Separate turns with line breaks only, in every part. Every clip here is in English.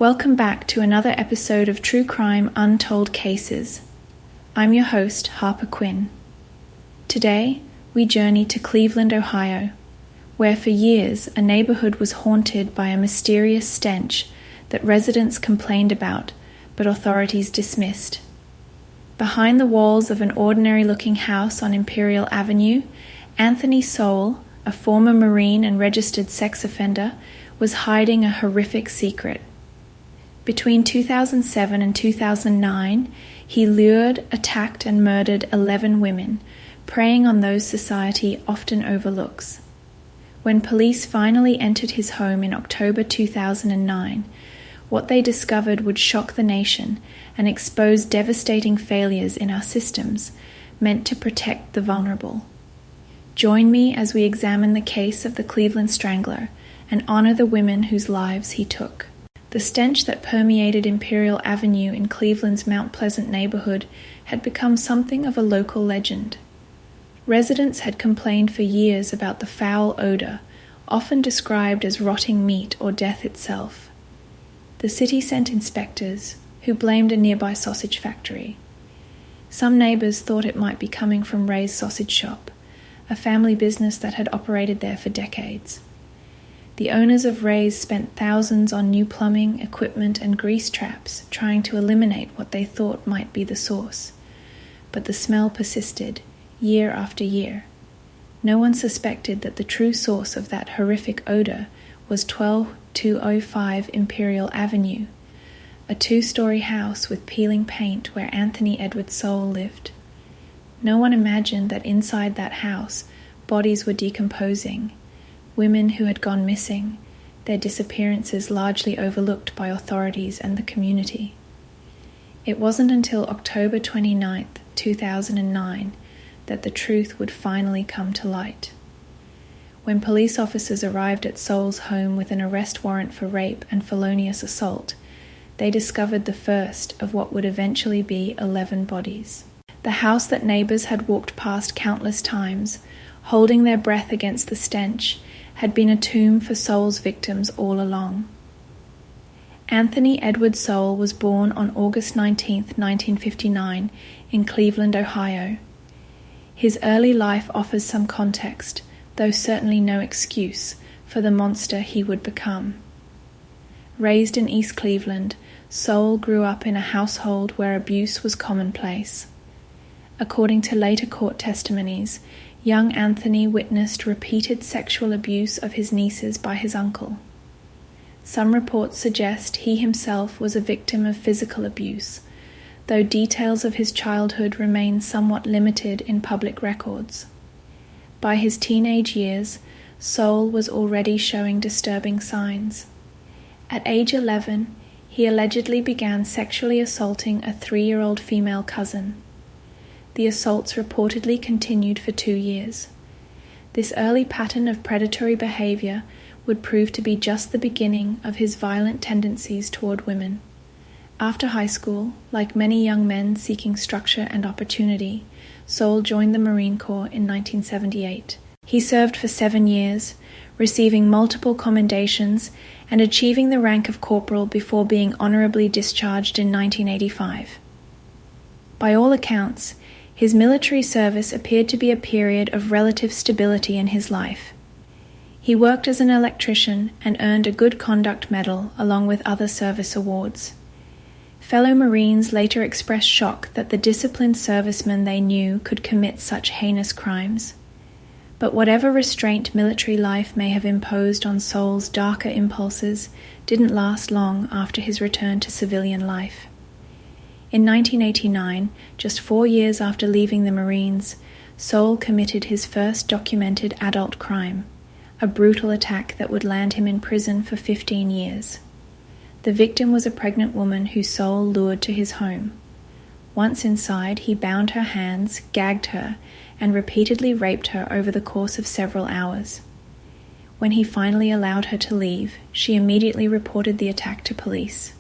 Welcome back to another episode of True Crime Untold Cases. I'm your host, Harper Quinn. Today, we journey to Cleveland, Ohio, where for years a neighborhood was haunted by a mysterious stench that residents complained about, but authorities dismissed. Behind the walls of an ordinary-looking house on Imperial Avenue, Anthony Sowell, a former Marine and registered sex offender, was hiding a horrific secret. Between 2007 and 2009, he lured, attacked, and murdered 11 women, preying on those society often overlooks. When police finally entered his home in October 2009, what they discovered would shock the nation and expose devastating failures in our systems meant to protect the vulnerable. Join me as we examine the case of the Cleveland Strangler and honor the women whose lives he took. The stench that permeated Imperial Avenue in Cleveland's Mount Pleasant neighborhood had become something of a local legend. Residents had complained for years about the foul odor, often described as rotting meat or death itself. The city sent inspectors, who blamed a nearby sausage factory. Some neighbors thought it might be coming from Ray's Sausage Shop, a family business that had operated there for decades. The owners of Ray's spent thousands on new plumbing, equipment, and grease traps trying to eliminate what they thought might be the source. But the smell persisted, year after year. No one suspected that the true source of that horrific odor was 12205 Imperial Avenue, a 2-story house with peeling paint where Anthony Edward Sowell lived. No one imagined that inside that house, bodies were decomposing, women who had gone missing, their disappearances largely overlooked by authorities and the community. It wasn't until October 29, 2009, that the truth would finally come to light. When police officers arrived at Sowell's home with an arrest warrant for rape and felonious assault, they discovered the first of what would eventually be 11 bodies. The house that neighbors had walked past countless times, holding their breath against the stench, had been a tomb for Sowell's victims all along. Anthony Edward Sowell was born on August 19, 1959, in Cleveland, Ohio. His early life offers some context, though certainly no excuse, for the monster he would become. Raised in East Cleveland, Sowell grew up in a household where abuse was commonplace. According to later court testimonies, young Anthony witnessed repeated sexual abuse of his nieces by his uncle. Some reports suggest he himself was a victim of physical abuse, though details of his childhood remain somewhat limited in public records. By his teenage years, Sowell was already showing disturbing signs. At age 11, he allegedly began sexually assaulting a 3-year-old female cousin. The assaults reportedly continued for 2 years. This early pattern of predatory behavior would prove to be just the beginning of his violent tendencies toward women. After high school, like many young men seeking structure and opportunity, Sowell joined the Marine Corps in 1978. He served for 7 years, receiving multiple commendations and achieving the rank of corporal before being honorably discharged in 1985. By all accounts, his military service appeared to be a period of relative stability in his life. He worked as an electrician and earned a Good Conduct Medal along with other service awards. Fellow Marines later expressed shock that the disciplined servicemen they knew could commit such heinous crimes. But whatever restraint military life may have imposed on Sowell's darker impulses didn't last long after his return to civilian life. In 1989, just 4 years after leaving the Marines, Sowell committed his first documented adult crime, a brutal attack that would land him in prison for 15 years. The victim was a pregnant woman who Sowell lured to his home. Once inside, he bound her hands, gagged her, and repeatedly raped her over the course of several hours. When he finally allowed her to leave, she immediately reported the attack to police.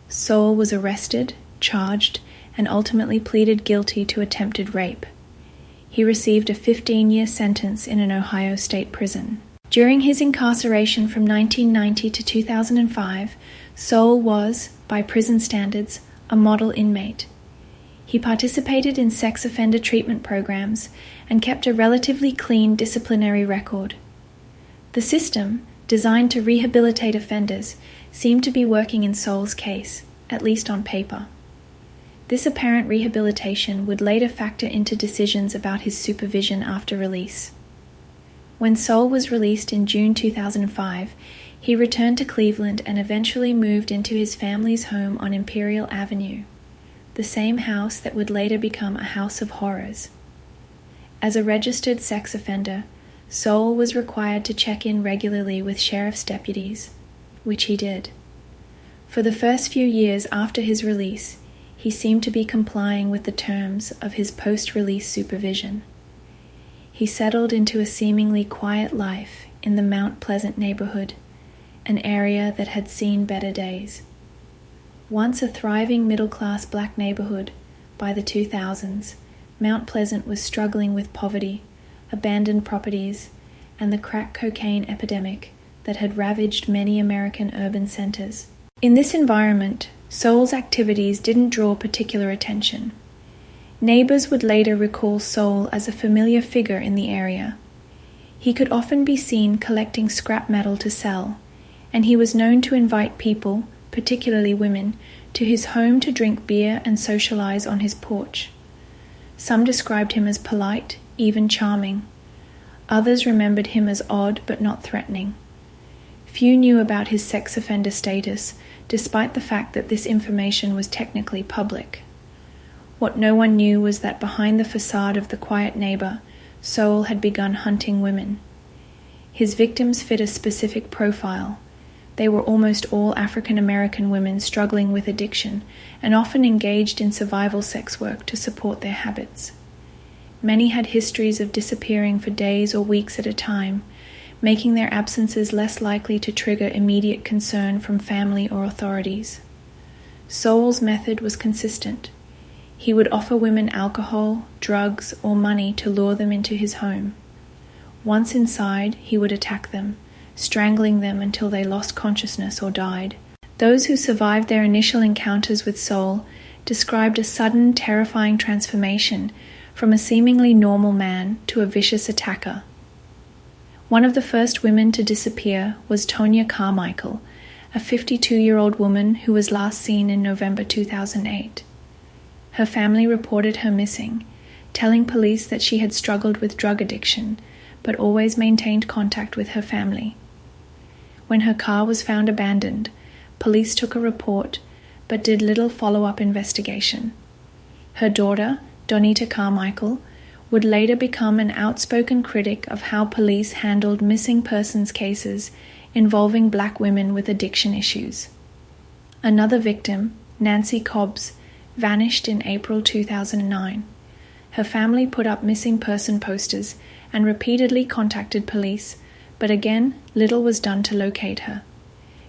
Sowell was arrested, charged, and ultimately pleaded guilty to attempted rape. He received a 15-year sentence in an Ohio state prison. During his incarceration from 1990 to 2005, Sowell was, by prison standards, a model inmate. He participated in sex offender treatment programs and kept a relatively clean disciplinary record. The system, designed to rehabilitate offenders, seemed to be working in Sowell's case, at least on paper. This apparent rehabilitation would later factor into decisions about his supervision after release. When Sowell was released in June 2005, he returned to Cleveland and eventually moved into his family's home on Imperial Avenue, the same house that would later become a house of horrors. As a registered sex offender, Sowell was required to check in regularly with sheriff's deputies, which he did. For the first few years after his release, he seemed to be complying with the terms of his post-release supervision. He settled into a seemingly quiet life in the Mount Pleasant neighborhood, an area that had seen better days. Once a thriving middle-class black neighborhood, by the 2000s, Mount Pleasant was struggling with poverty, abandoned properties, and the crack cocaine epidemic that had ravaged many American urban centers. In this environment, Sowell's activities didn't draw particular attention. Neighbors would later recall Sowell as a familiar figure in the area. He could often be seen collecting scrap metal to sell, and he was known to invite people, particularly women, to his home to drink beer and socialize on his porch. Some described him as polite, even charming. Others remembered him as odd but not threatening. Few knew about his sex offender status, despite the fact that this information was technically public. What no one knew was that behind the facade of the quiet neighbor, Sowell had begun hunting women. His victims fit a specific profile. They were almost all African American women struggling with addiction and often engaged in survival sex work to support their habits. Many had histories of disappearing for days or weeks at a time, making their absences less likely to trigger immediate concern from family or authorities. Sowell's method was consistent. He would offer women alcohol, drugs, or money to lure them into his home. Once inside, he would attack them, strangling them until they lost consciousness or died. Those who survived their initial encounters with Sowell described a sudden, terrifying transformation from a seemingly normal man to a vicious attacker. One of the first women to disappear was Tonya Carmichael, a 52-year-old woman who was last seen in November 2008. Her family reported her missing, telling police that she had struggled with drug addiction, but always maintained contact with her family. When her car was found abandoned, police took a report, but did little follow-up investigation. Her daughter, Donita Carmichael, would later become an outspoken critic of how police handled missing persons cases involving black women with addiction issues. Another victim, Nancy Cobbs, vanished in April 2009. Her family put up missing person posters and repeatedly contacted police, but again, little was done to locate her.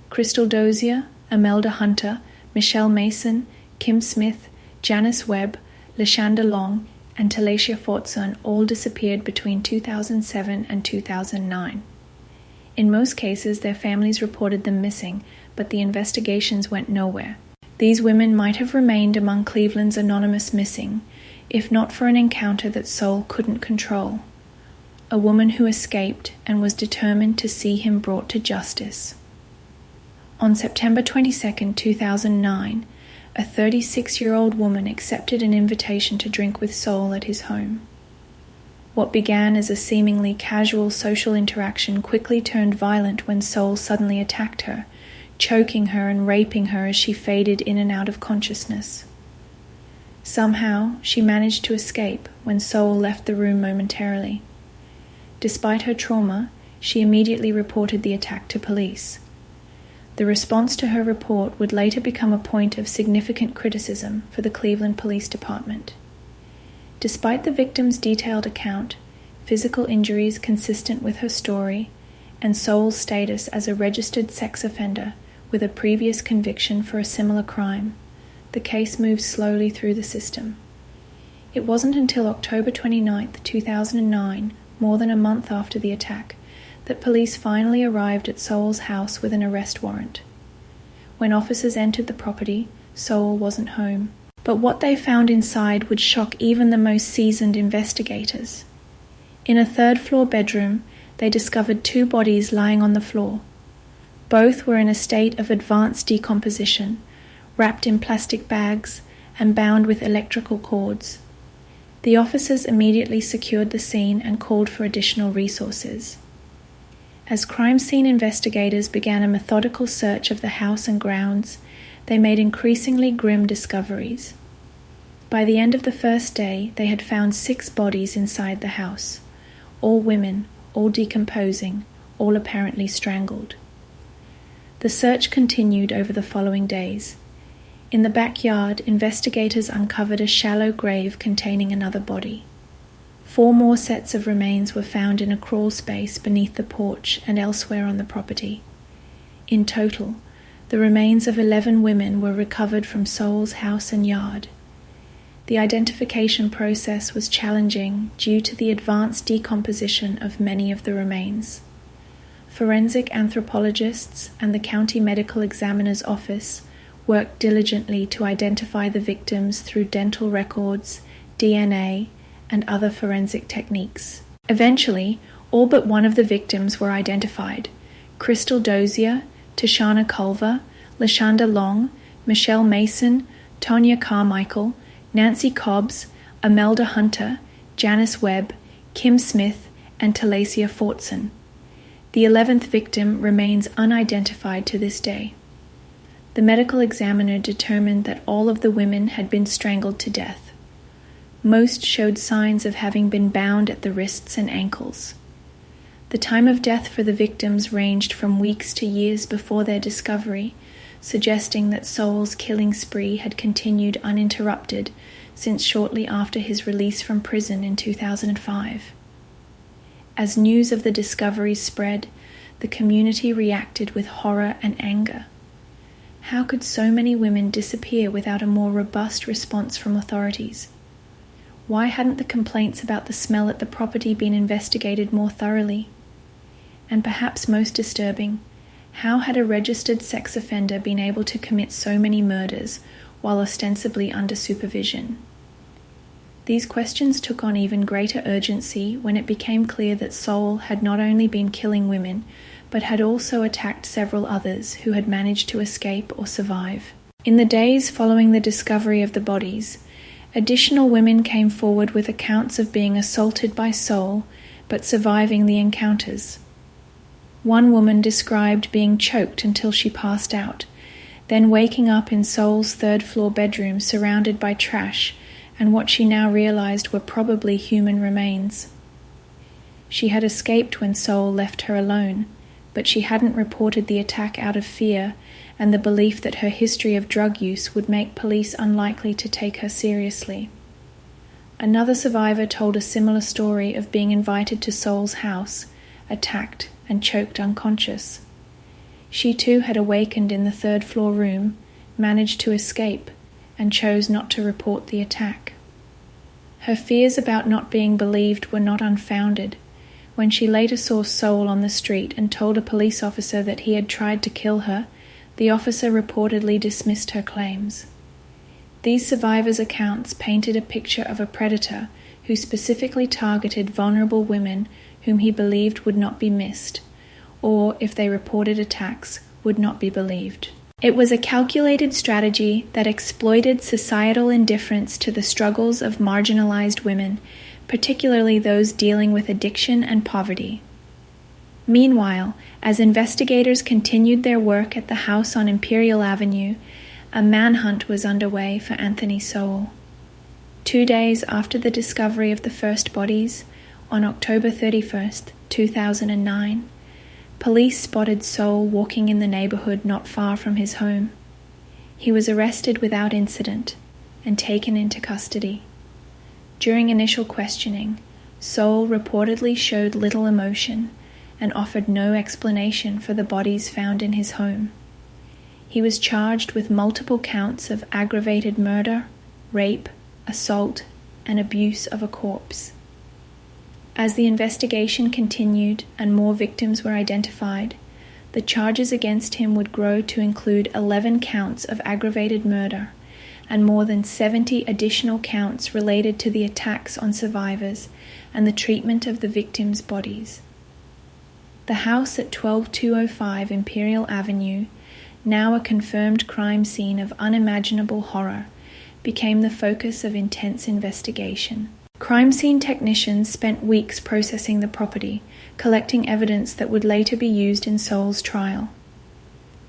Crystal Dozier, Imelda Hunter, Michelle Mason, Kim Smith, Janice Webb, Lashanda Long, and Talacia Fortson all disappeared between 2007 and 2009. In most cases, their families reported them missing, but the investigations went nowhere. These women might have remained among Cleveland's anonymous missing, if not for an encounter that Sowell couldn't control. A woman who escaped and was determined to see him brought to justice. On September 22, 2009, a 36-year-old woman accepted an invitation to drink with Sowell at his home. What began as a seemingly casual social interaction quickly turned violent when Sowell suddenly attacked her, choking her and raping her as she faded in and out of consciousness. Somehow, she managed to escape when Sowell left the room momentarily. Despite her trauma, she immediately reported the attack to police. The response to her report would later become a point of significant criticism for the Cleveland Police Department. Despite the victim's detailed account, physical injuries consistent with her story, and Sowell's status as a registered sex offender with a previous conviction for a similar crime, the case moved slowly through the system. It wasn't until October 29, 2009, more than a month after the attack, that police finally arrived at Sowell's house with an arrest warrant. When officers entered the property, Sowell wasn't home. But what they found inside would shock even the most seasoned investigators. In a third-floor bedroom, they discovered 2 bodies lying on the floor. Both were in a state of advanced decomposition, wrapped in plastic bags and bound with electrical cords. The officers immediately secured the scene and called for additional resources. As crime scene investigators began a methodical search of the house and grounds, they made increasingly grim discoveries. By the end of the first day, they had found 6 bodies inside the house, all women, all decomposing, all apparently strangled. The search continued over the following days. In the backyard, investigators uncovered a shallow grave containing another body. 4 more sets of remains were found in a crawl space beneath the porch and elsewhere on the property. In total, the remains of 11 women were recovered from Sowell's house and yard. The identification process was challenging due to the advanced decomposition of many of the remains. Forensic anthropologists and the county medical examiner's office worked diligently to identify the victims through dental records, DNA, and other forensic techniques. Eventually, all but one of the victims were identified: Crystal Dozier, Tashana Culver, Lashonda Long, Michelle Mason, Tonya Carmichael, Nancy Cobbs, Imelda Hunter, Janice Webb, Kim Smith, and Talasia Fortson. The 11th victim remains unidentified to this day. The medical examiner determined that all of the women had been strangled to death. Most showed signs of having been bound at the wrists and ankles. The time of death for the victims ranged from weeks to years before their discovery, suggesting that Sowell's killing spree had continued uninterrupted since shortly after his release from prison in 2005. As news of the discovery spread, the community reacted with horror and anger. How could so many women disappear without a more robust response from authorities? Why hadn't the complaints about the smell at the property been investigated more thoroughly? And perhaps most disturbing, how had a registered sex offender been able to commit so many murders while ostensibly under supervision? These questions took on even greater urgency when it became clear that Sowell had not only been killing women, but had also attacked several others who had managed to escape or survive. In the days following the discovery of the bodies, additional women came forward with accounts of being assaulted by Sowell, but surviving the encounters. One woman described being choked until she passed out, then waking up in Sowell's third-floor bedroom surrounded by trash and what she now realized were probably human remains. She had escaped when Sowell left her alone, but she hadn't reported the attack out of fear and the belief that her history of drug use would make police unlikely to take her seriously. Another survivor told a similar story of being invited to Sowell's house, attacked and choked unconscious. She too had awakened in the third-floor room, managed to escape, and chose not to report the attack. Her fears about not being believed were not unfounded. When she later saw Sowell on the street and told a police officer that he had tried to kill her, the officer reportedly dismissed her claims. These survivors' accounts painted a picture of a predator who specifically targeted vulnerable women whom he believed would not be missed, or, if they reported attacks, would not be believed. It was a calculated strategy that exploited societal indifference to the struggles of marginalized women, particularly those dealing with addiction and poverty. Meanwhile, as investigators continued their work at the house on Imperial Avenue, a manhunt was underway for Anthony Sowell. 2 days after the discovery of the first bodies, on October 31st, 2009, police spotted Sowell walking in the neighborhood not far from his home. He was arrested without incident and taken into custody. During initial questioning, Sowell reportedly showed little emotion and offered no explanation for the bodies found in his home. He was charged with multiple counts of aggravated murder, rape, assault, and abuse of a corpse. As the investigation continued and more victims were identified, The charges against him would grow to include 11 counts of aggravated murder and more than 70 additional counts related to the attacks on survivors and the treatment of the victims' bodies. The house at 12205 Imperial Avenue, now a confirmed crime scene of unimaginable horror, became the focus of intense investigation. Crime scene technicians spent weeks processing the property, collecting evidence that would later be used in Sowell's trial.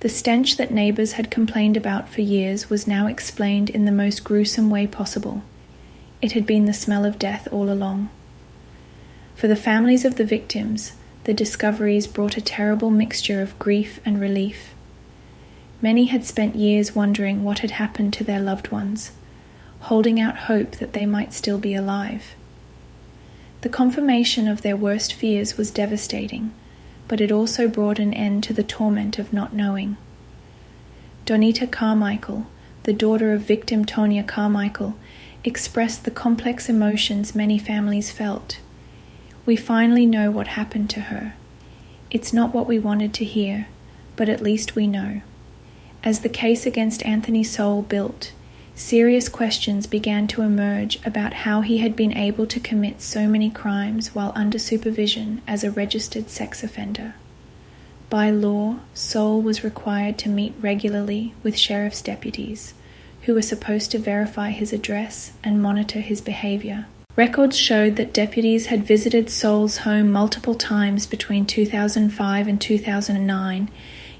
The stench that neighbors had complained about for years was now explained in the most gruesome way possible. It had been the smell of death all along. For the families of the victims, the discoveries brought a terrible mixture of grief and relief. Many had spent years wondering what had happened to their loved ones, holding out hope that they might still be alive. The confirmation of their worst fears was devastating, but it also brought an end to the torment of not knowing. Donita Carmichael, the daughter of victim Tonya Carmichael, expressed the complex emotions many families felt. "We finally know what happened to her. It's not what we wanted to hear, but at least we know." As the case against Anthony Sowell built, serious questions began to emerge about how he had been able to commit so many crimes while under supervision as a registered sex offender. By law, Sowell was required to meet regularly with sheriff's deputies, who were supposed to verify his address and monitor his behavior. Records showed that deputies had visited Sowell's home multiple times between 2005 and 2009,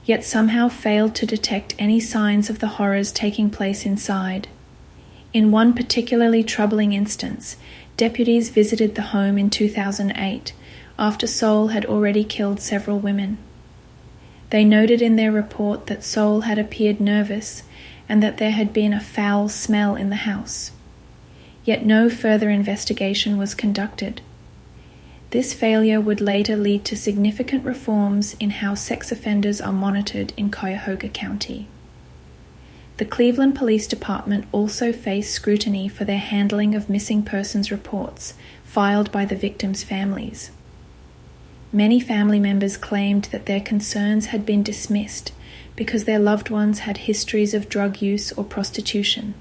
yet somehow failed to detect any signs of the horrors taking place inside. In one particularly troubling instance, deputies visited the home in 2008, after Sowell had already killed several women. They noted in their report that Sowell had appeared nervous and that there had been a foul smell in the house. Yet no further investigation was conducted. This failure would later lead to significant reforms in how sex offenders are monitored in Cuyahoga County. The Cleveland Police Department also faced scrutiny for their handling of missing persons reports filed by the victims' families. Many family members claimed that their concerns had been dismissed because their loved ones had histories of drug use or prostitution.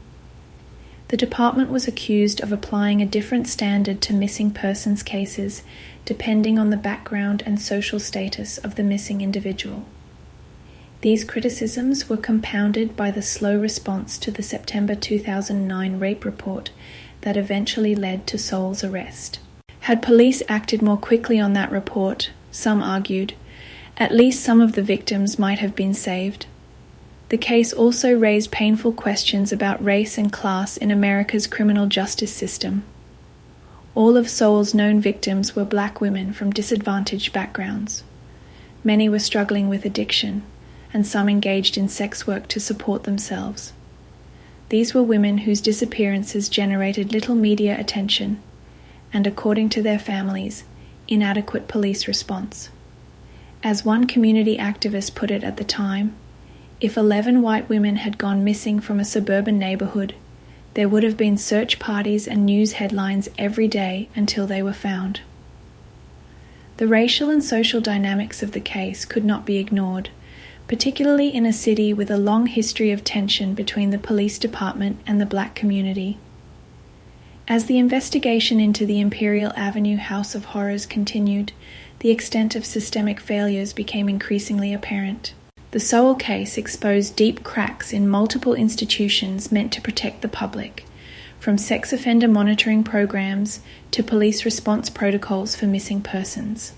The department was accused of applying a different standard to missing persons cases depending on the background and social status of the missing individual. These criticisms were compounded by the slow response to the September 2009 rape report that eventually led to Sowell's arrest. Had police acted more quickly on that report, some argued, at least some of the victims might have been saved. The case also raised painful questions about race and class in America's criminal justice system. All of Sowell's known victims were black women from disadvantaged backgrounds. Many were struggling with addiction, and some engaged in sex work to support themselves. These were women whose disappearances generated little media attention, and according to their families, inadequate police response. As one community activist put it at the time, if 11 white women had gone missing from a suburban neighborhood, there would have been search parties and news headlines every day until they were found. The racial and social dynamics of the case could not be ignored, particularly in a city with a long history of tension between the police department and the black community. As the investigation into the Imperial Avenue House of Horrors continued, the extent of systemic failures became increasingly apparent. The Sowell case exposed deep cracks in multiple institutions meant to protect the public, from sex offender monitoring programs to police response protocols for missing persons.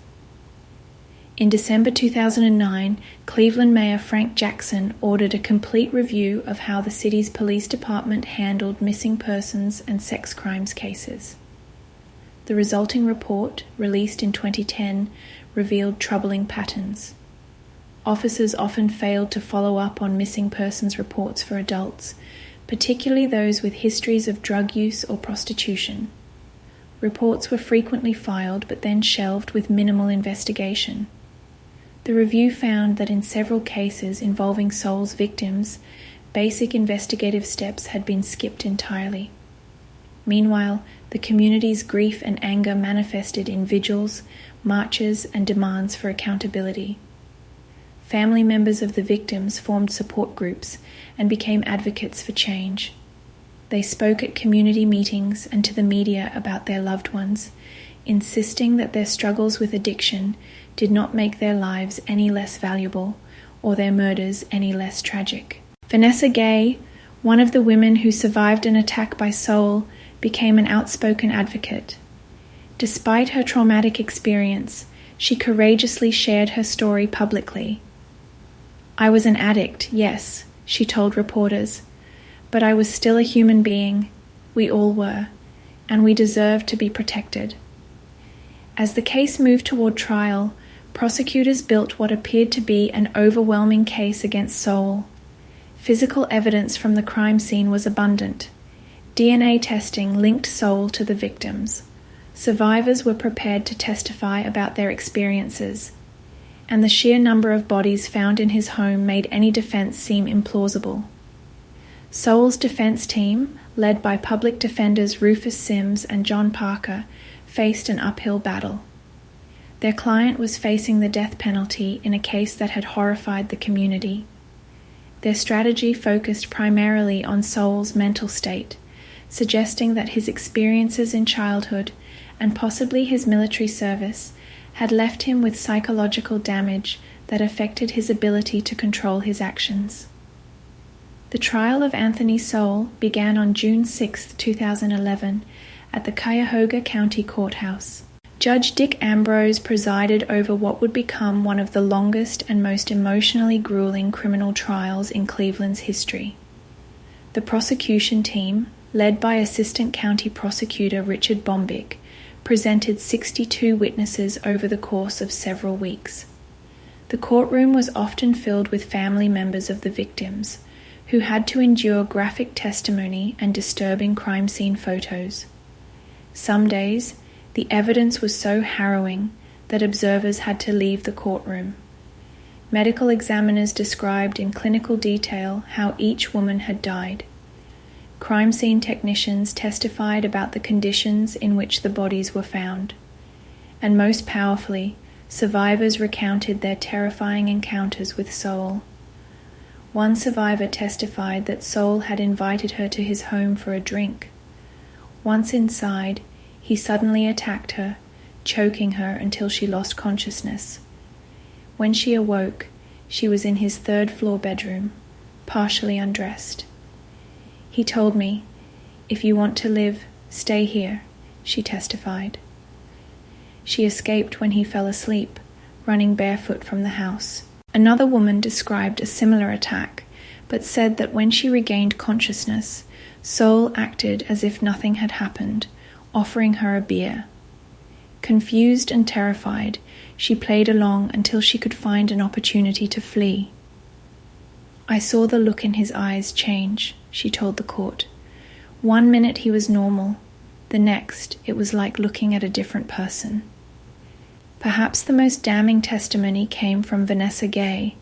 In December 2009, Cleveland Mayor Frank Jackson ordered a complete review of how the city's police department handled missing persons and sex crimes cases. The resulting report, released in 2010, revealed troubling patterns. Officers often failed to follow up on missing persons reports for adults, particularly those with histories of drug use or prostitution. Reports were frequently filed but then shelved with minimal investigation. The review found that in several cases involving Sowell's victims, basic investigative steps had been skipped entirely. Meanwhile, the community's grief and anger manifested in vigils, marches, and demands for accountability. family members of the victims formed support groups and became advocates for change. They spoke at community meetings and to the media about their loved ones, insisting that their struggles with addiction did not make their lives any less valuable or their murders any less tragic. Vanessa Gay, one of the women who survived an attack by Sowell, became an outspoken advocate. Despite her traumatic experience, she courageously shared her story publicly. "I was an addict, yes," she told reporters, "but I was still a human being. We all were, and we deserve to be protected." As the case moved toward trial, prosecutors built what appeared to be an overwhelming case against Sowell. Physical evidence from the crime scene was abundant. DNA testing linked Sowell to the victims. Survivors were prepared to testify about their experiences, and the sheer number of bodies found in his home made any defense seem implausible. Sowell's defense team, led by public defenders Rufus Sims and John Parker, faced an uphill battle. Their client was facing the death penalty in a case that had horrified the community. Their strategy focused primarily on Sowell's mental state, suggesting that his experiences in childhood and possibly his military service had left him with psychological damage that affected his ability to control his actions. The trial of Anthony Sowell began on June 6, 2011, at the Cuyahoga County Courthouse. Judge Dick Ambrose presided over what would become one of the longest and most emotionally grueling criminal trials in Cleveland's history. The prosecution team, led by Assistant County Prosecutor Richard Bombick, presented 62 witnesses over the course of several weeks. The courtroom was often filled with family members of the victims, who had to endure graphic testimony and disturbing crime scene photos. Some days, the evidence was so harrowing that observers had to leave the courtroom. Medical examiners described in clinical detail how each woman had died. Crime scene technicians testified about the conditions in which the bodies were found. And most powerfully, survivors recounted their terrifying encounters with Sowell. One survivor testified that Sowell had invited her to his home for a drink. Once inside, he suddenly attacked her, choking her until she lost consciousness. When she awoke, she was in his third-floor bedroom, partially undressed. "He told me, 'If you want to live, stay here,'" she testified. She escaped when he fell asleep, running barefoot from the house. Another woman described a similar attack, but said that when she regained consciousness, Sowell acted as if nothing had happened, offering her a beer. Confused and terrified, she played along until she could find an opportunity to flee. "I saw the look in his eyes change," she told the court. "One minute he was normal, the next it was like looking at a different person." Perhaps the most damning testimony came from Vanessa Gay,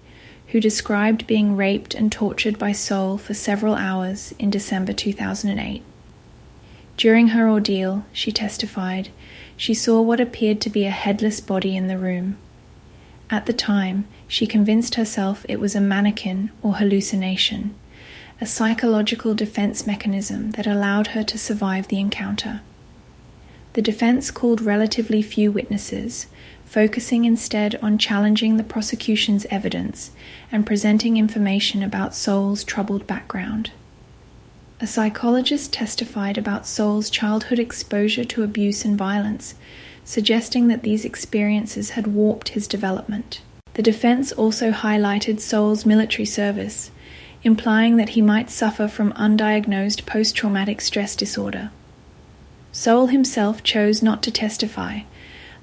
who described being raped and tortured by Sowell for several hours in December 2008. During her ordeal, she testified, she saw what appeared to be a headless body in the room. At the time, she convinced herself it was a mannequin or hallucination, a psychological defense mechanism that allowed her to survive the encounter. The defense called relatively few witnesses, focusing instead on challenging the prosecution's evidence and presenting information about Sowell's troubled background. A psychologist testified about Sowell's childhood exposure to abuse and violence, suggesting that these experiences had warped his development. The defense also highlighted Sowell's military service, implying that he might suffer from undiagnosed post-traumatic stress disorder. Sowell himself chose not to testify,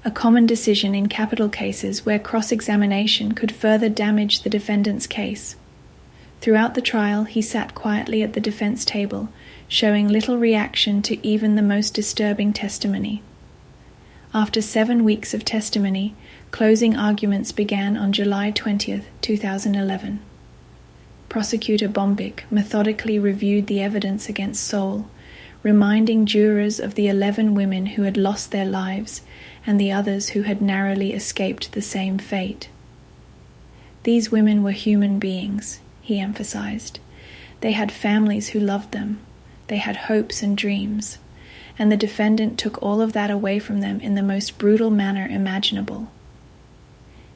a common decision in capital cases where cross-examination could further damage the defendant's case. Throughout the trial, he sat quietly at the defense table, showing little reaction to even the most disturbing testimony. After 7 weeks of testimony, closing arguments began on July 20, 2011. Prosecutor Bombick methodically reviewed the evidence against Sowell, reminding jurors of the 11 women who had lost their lives and the others who had narrowly escaped the same fate. These women were human beings, he emphasized. They had families who loved them. They had hopes and dreams. And the defendant took all of that away from them in the most brutal manner imaginable.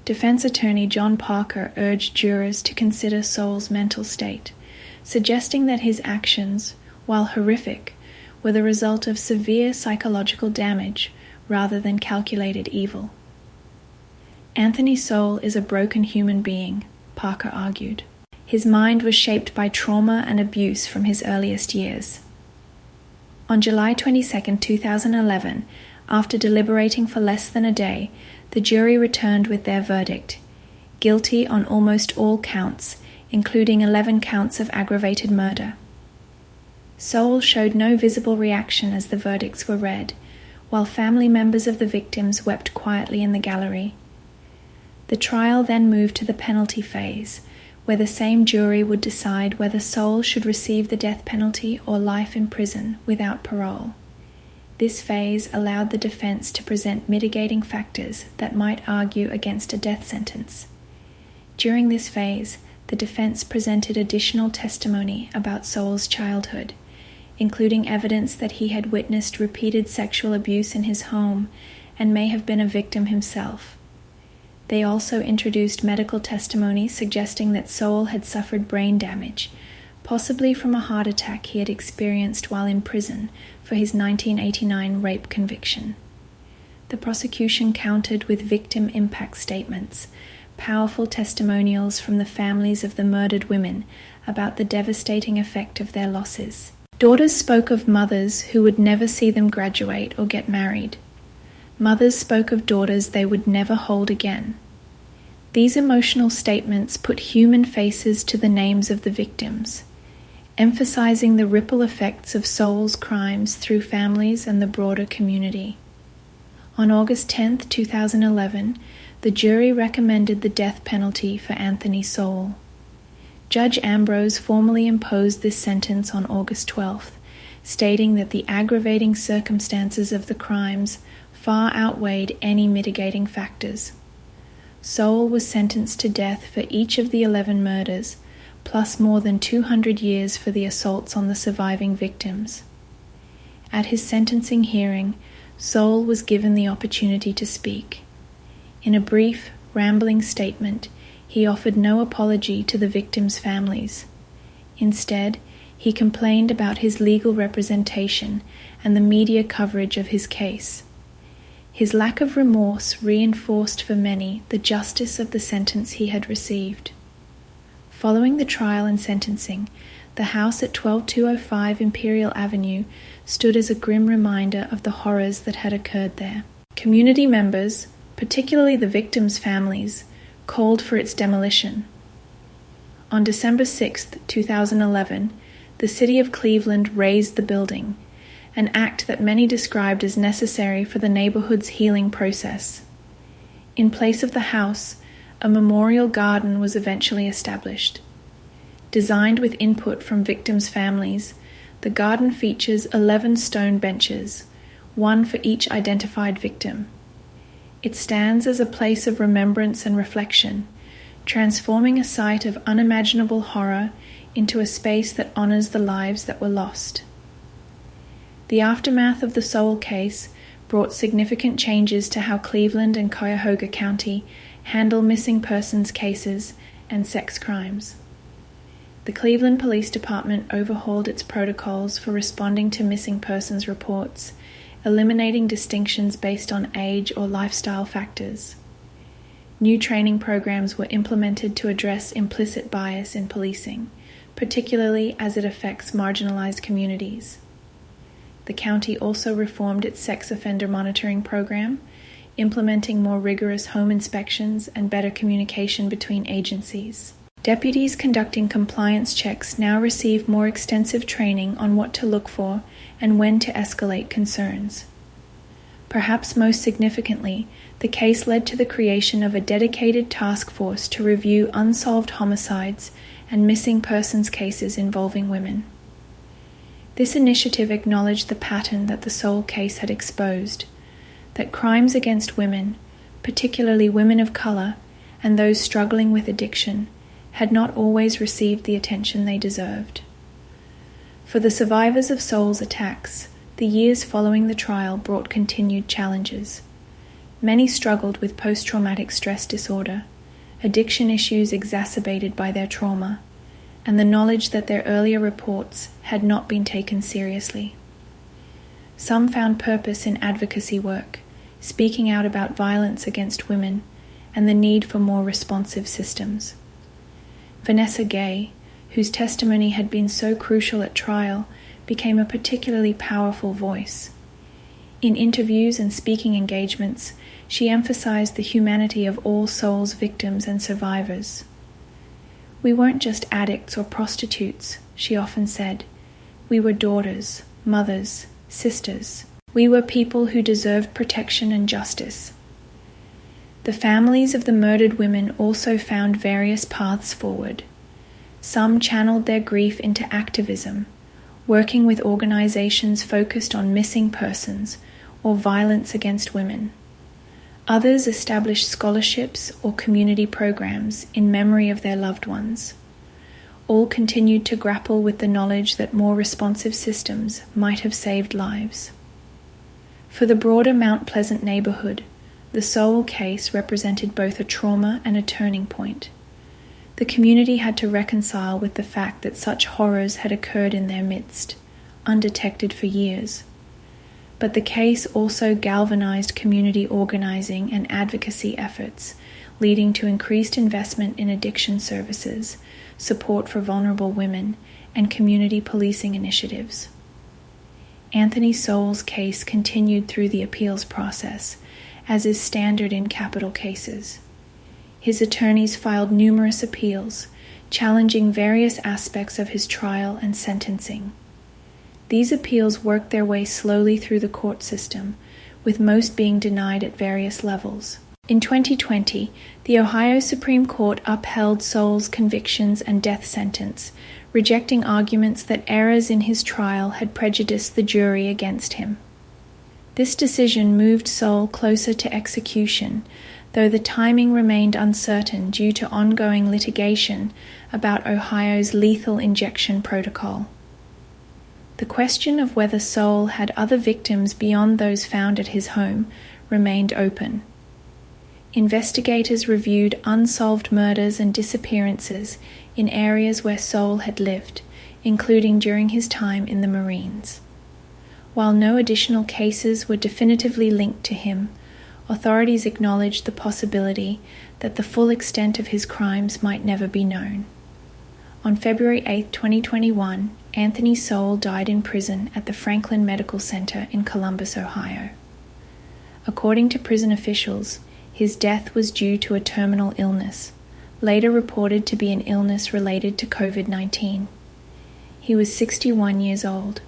Defense attorney John Parker urged jurors to consider Sowell's mental state, suggesting that his actions, while horrific, were the result of severe psychological damage rather than calculated evil. Anthony Sowell is a broken human being, Parker argued. His mind was shaped by trauma and abuse from his earliest years. On July 22, 2011, after deliberating for less than a day, the jury returned with their verdict, guilty on almost all counts, including 11 counts of aggravated murder. Sowell showed no visible reaction as the verdicts were read, while family members of the victims wept quietly in the gallery. The trial then moved to the penalty phase, where the same jury would decide whether Sowell should receive the death penalty or life in prison without parole. This phase allowed the defense to present mitigating factors that might argue against a death sentence. During this phase, the defense presented additional testimony about Sowell's childhood, including evidence that he had witnessed repeated sexual abuse in his home and may have been a victim himself. They also introduced medical testimony suggesting that Sowell had suffered brain damage, possibly from a heart attack he had experienced while in prison for his 1989 rape conviction. The prosecution countered with victim impact statements, powerful testimonials from the families of the murdered women about the devastating effect of their losses. Daughters spoke of mothers who would never see them graduate or get married. Mothers spoke of daughters they would never hold again. These emotional statements put human faces to the names of the victims, emphasizing the ripple effects of Sowell's crimes through families and the broader community. On August 10, 2011, the jury recommended the death penalty for Anthony Sowell. Judge Ambrose formally imposed this sentence on August 12th, stating that the aggravating circumstances of the crimes far outweighed any mitigating factors. Sowell was sentenced to death for each of the 11 murders, plus more than 200 years for the assaults on the surviving victims. At his sentencing hearing, Sowell was given the opportunity to speak. In a brief, rambling statement, he offered no apology to the victims' families. Instead, he complained about his legal representation and the media coverage of his case. His lack of remorse reinforced for many the justice of the sentence he had received. Following the trial and sentencing, the house at 12205 Imperial Avenue stood as a grim reminder of the horrors that had occurred there. Community members, particularly the victims' families, called for its demolition. On December 6, 2011, the city of Cleveland razed the building, an act that many described as necessary for the neighborhood's healing process. In place of the house, a memorial garden was eventually established. Designed with input from victims' families, the garden features 11 stone benches, one for each identified victim. It stands as a place of remembrance and reflection, transforming a site of unimaginable horror into a space that honors the lives that were lost. The aftermath of the Sowell case brought significant changes to how Cleveland and Cuyahoga County handle missing persons cases and sex crimes. The Cleveland Police Department overhauled its protocols for responding to missing persons reports, eliminating distinctions based on age or lifestyle factors. New training programs were implemented to address implicit bias in policing, particularly as it affects marginalized communities. The county also reformed its sex offender monitoring program, implementing more rigorous home inspections and better communication between agencies. Deputies conducting compliance checks now receive more extensive training on what to look for and when to escalate concerns. Perhaps most significantly, the case led to the creation of a dedicated task force to review unsolved homicides and missing persons cases involving women. This initiative acknowledged the pattern that the Sowell case had exposed, that crimes against women, particularly women of color, and those struggling with addiction had not always received the attention they deserved. For the survivors of Sowell's attacks, the years following the trial brought continued challenges. Many struggled with post-traumatic stress disorder, addiction issues exacerbated by their trauma, and the knowledge that their earlier reports had not been taken seriously. Some found purpose in advocacy work, speaking out about violence against women and the need for more responsive systems. Vanessa Gay, whose testimony had been so crucial at trial, became a particularly powerful voice. In interviews and speaking engagements, she emphasized the humanity of all Sowell's victims and survivors. "We weren't just addicts or prostitutes," she often said. "We were daughters, mothers, sisters. We were people who deserved protection and justice." The families of the murdered women also found various paths forward. Some channeled their grief into activism, working with organizations focused on missing persons or violence against women. Others established scholarships or community programs in memory of their loved ones. All continued to grapple with the knowledge that more responsive systems might have saved lives. For the broader Mount Pleasant neighborhood, the Sowell case represented both a trauma and a turning point. The community had to reconcile with the fact that such horrors had occurred in their midst, undetected for years. But the case also galvanized community organizing and advocacy efforts, leading to increased investment in addiction services, support for vulnerable women, and community policing initiatives. Anthony Sowell's case continued through the appeals process, as is standard in capital cases. His attorneys filed numerous appeals, challenging various aspects of his trial and sentencing. These appeals worked their way slowly through the court system, with most being denied at various levels. In 2020, the Ohio Supreme Court upheld Sowell's convictions and death sentence, rejecting arguments that errors in his trial had prejudiced the jury against him. This decision moved Sowell closer to execution, though the timing remained uncertain due to ongoing litigation about Ohio's lethal injection protocol. The question of whether Sowell had other victims beyond those found at his home remained open. Investigators reviewed unsolved murders and disappearances in areas where Sowell had lived, including during his time in the Marines. While no additional cases were definitively linked to him, authorities acknowledged the possibility that the full extent of his crimes might never be known. On February 8, 2021, Anthony Sowell died in prison at the Franklin Medical Center in Columbus, Ohio. According to prison officials, his death was due to a terminal illness, later reported to be an illness related to COVID-19. He was 61 years old.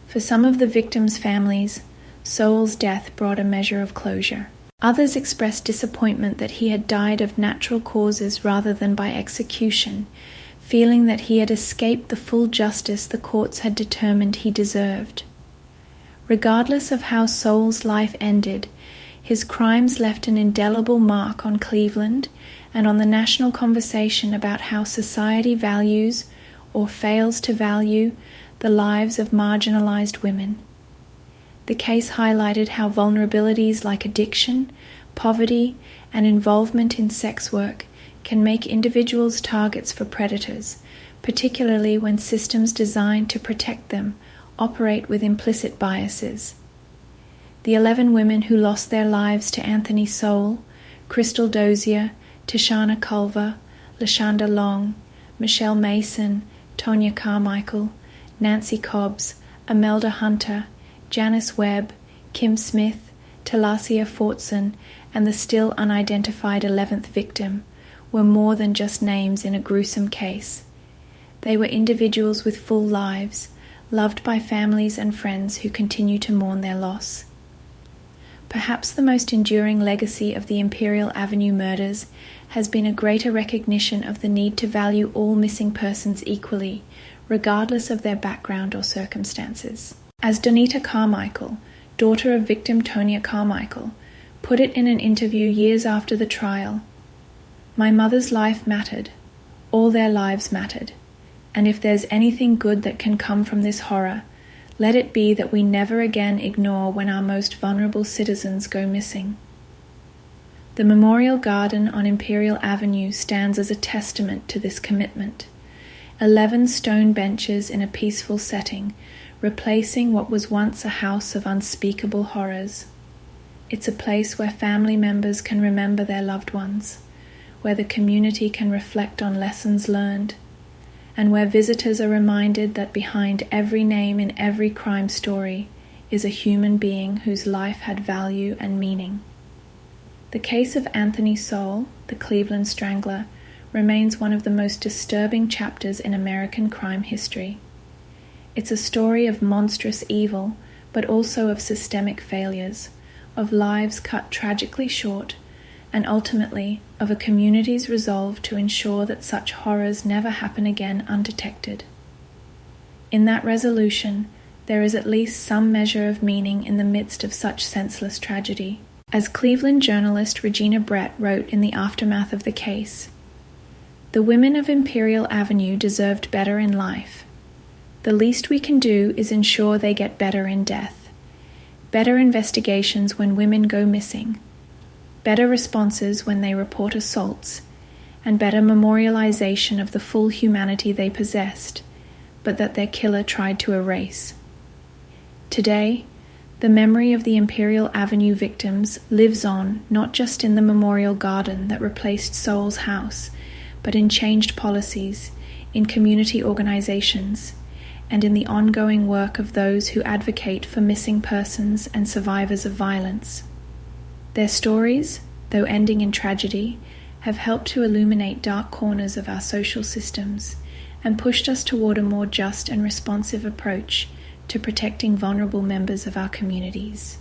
For some of the victims' families, Sowell's death brought a measure of closure. Others expressed disappointment that he had died of natural causes rather than by execution, feeling that he had escaped the full justice the courts had determined he deserved. Regardless of how Sowell's life ended, his crimes left an indelible mark on Cleveland and on the national conversation about how society values or fails to value the lives of marginalized women. The case highlighted how vulnerabilities like addiction, poverty, and involvement in sex work can make individuals targets for predators, particularly when systems designed to protect them operate with implicit biases. The 11 women who lost their lives to Anthony Sowell, Crystal Dozier, Tishana Culver, Lashonda Long, Michelle Mason, Tonya Carmichael, Nancy Cobbs, Imelda Hunter, Janice Webb, Kim Smith, Talasia Fortson, and the still unidentified 11th victim were more than just names in a gruesome case. They were individuals with full lives, loved by families and friends who continue to mourn their loss. Perhaps the most enduring legacy of the Imperial Avenue murders has been a greater recognition of the need to value all missing persons equally, regardless of their background or circumstances. As Donita Carmichael, daughter of victim Tonya Carmichael, put it in an interview years after the trial, My mother's life mattered. All their lives mattered. And if there's anything good that can come from this horror, let it be that we never again ignore when our most vulnerable citizens go missing. The Memorial Garden on Imperial Avenue stands as a testament to this commitment. 11 stone benches in a peaceful setting, replacing what was once a house of unspeakable horrors. It's a place where family members can remember their loved ones, where the community can reflect on lessons learned, and where visitors are reminded that behind every name in every crime story is a human being whose life had value and meaning. The case of Anthony Sowell, the Cleveland Strangler, remains one of the most disturbing chapters in American crime history. It's a story of monstrous evil, but also of systemic failures, of lives cut tragically short, and ultimately of a community's resolve to ensure that such horrors never happen again undetected. In that resolution, there is at least some measure of meaning in the midst of such senseless tragedy. As Cleveland journalist Regina Brett wrote in the aftermath of the case, "The women of Imperial Avenue deserved better in life. The least we can do is ensure they get better in death. Better investigations when women go missing, better responses when they report assaults, and better memorialization of the full humanity they possessed, but that their killer tried to erase. Today, the memory of the Imperial Avenue victims lives on not just in the memorial garden that replaced Sowell's house, but in changed policies, in community organizations, and in the ongoing work of those who advocate for missing persons and survivors of violence. Their stories, though ending in tragedy, have helped to illuminate dark corners of our social systems and pushed us toward a more just and responsive approach to protecting vulnerable members of our communities."